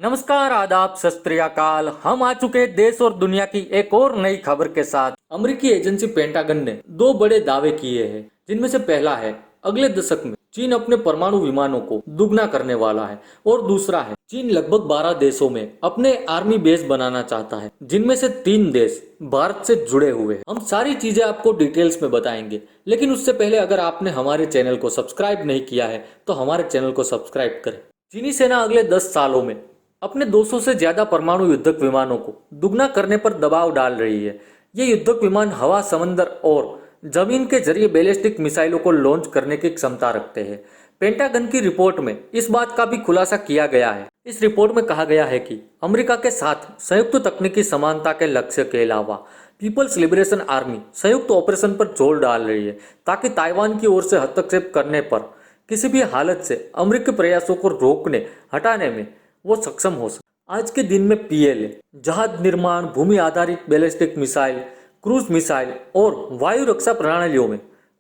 नमस्कार, आदाब, सत श्री अकाल। हम आ चुके हैं देश और दुनिया की एक और नई खबर के साथ। अमेरिकी एजेंसी पेंटागन ने दो बड़े दावे किए हैं, जिनमें से पहला है अगले दशक में चीन अपने परमाणु विमानों को दुगना करने वाला है और दूसरा है चीन लगभग 12 देशों में अपने आर्मी बेस बनाना चाहता है, जिनमें से 3 देश भारत से जुड़े हुए हैं। हम सारी चीजें आपको डिटेल्स में बताएंगे, लेकिन उससे पहले अगर आपने हमारे चैनल को सब्सक्राइब नहीं किया है तो हमारे चैनल को सब्सक्राइब करें। चीनी सेना अगले 10 सालों में अपने 200 से ज्यादा परमाणु युद्धक विमानों को दुगना करने पर दबाव डाल रही है। ये युद्धक विमान हवा, समंदर और जमीन के जरिए बैलिस्टिक मिसाइलों को लॉन्च करने की क्षमता रखते हैं। पेंटागन की रिपोर्ट में इस बात का भी खुलासा किया गया है। इस रिपोर्ट में कहा गया है कि अमेरिका के साथ संयुक्त तकनीकी समानता के लक्ष्य के अलावा पीपल्स लिबरेशन आर्मी संयुक्त ऑपरेशन पर जोर डाल रही है, ताकि ताइवान की ओर से हस्तक्षेप करने पर किसी भी हालत से अमेरिकी प्रयासों को रोकने हटाने में वो सक्षम हो सके। आज के दिन में पीएलए जहाज निर्माण, भूमि आधारित बैलिस्टिक मिसाइल, क्रूज मिसाइल और वायु रक्षा प्रणालियों में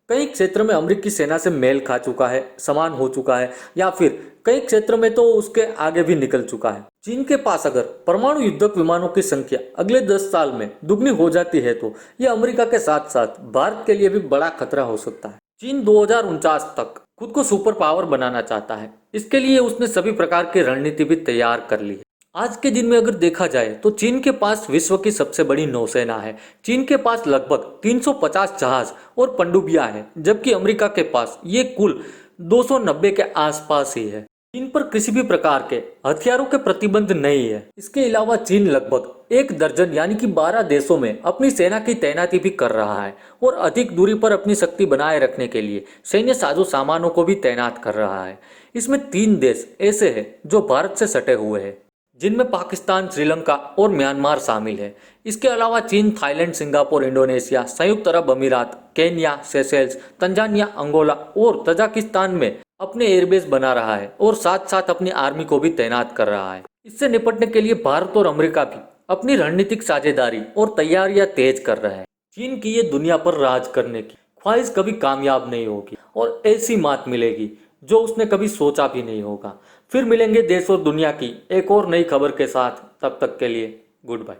कई क्षेत्र में अमेरिकी सेना से मेल खा चुका है, समान हो चुका है, या फिर कई क्षेत्र में तो उसके आगे भी निकल चुका है। चीन के पास अगर परमाणु युद्धक विमानों की संख्या अगले 10 साल में दुगनी हो जाती है तो यह अमेरिका के साथ साथ भारत के लिए भी बड़ा खतरा हो सकता है। चीन 2049 तक खुद को सुपर पावर बनाना चाहता है। इसके लिए उसने सभी प्रकार की रणनीति भी तैयार कर ली है। आज के दिन में अगर देखा जाए तो चीन के पास विश्व की सबसे बड़ी नौसेना है। चीन के पास लगभग 350 जहाज और पनडुब्बियां हैं, जबकि अमेरिका के पास ये कुल 290 के आसपास ही है। चीन पर किसी भी प्रकार के हथियारों के प्रतिबंध नहीं है। इसके अलावा चीन लगभग 1 दर्जन यानी कि 12 देशों में अपनी सेना की तैनाती भी कर रहा है और अधिक दूरी पर अपनी शक्ति बनाए रखने के लिए सैन्य साजो सामानों को भी तैनात कर रहा है। इसमें 3 देश ऐसे हैं जो भारत से सटे हुए हैं, जिनमें पाकिस्तान, श्रीलंका और म्यांमार शामिल है। इसके अलावा चीन थाईलैंड, सिंगापुर, इंडोनेशिया, संयुक्त अरब अमीरात, केन्या, सेशेल्स, तंजानिया, अंगोला और तजाकिस्तान में अपने एयरबेस बना रहा है और साथ साथ अपनी आर्मी को भी तैनात कर रहा है। इससे निपटने के लिए भारत और अमेरिका भी अपनी रणनीतिक साझेदारी और तैयारियां तेज कर रहे हैं। चीन की ये दुनिया पर राज करने की ख्वाहिश कभी कामयाब नहीं होगी और ऐसी मात मिलेगी जो उसने कभी सोचा भी नहीं होगा। फिर मिलेंगे देश और दुनिया की एक और नई खबर के साथ। तब तक के लिए गुड बाय।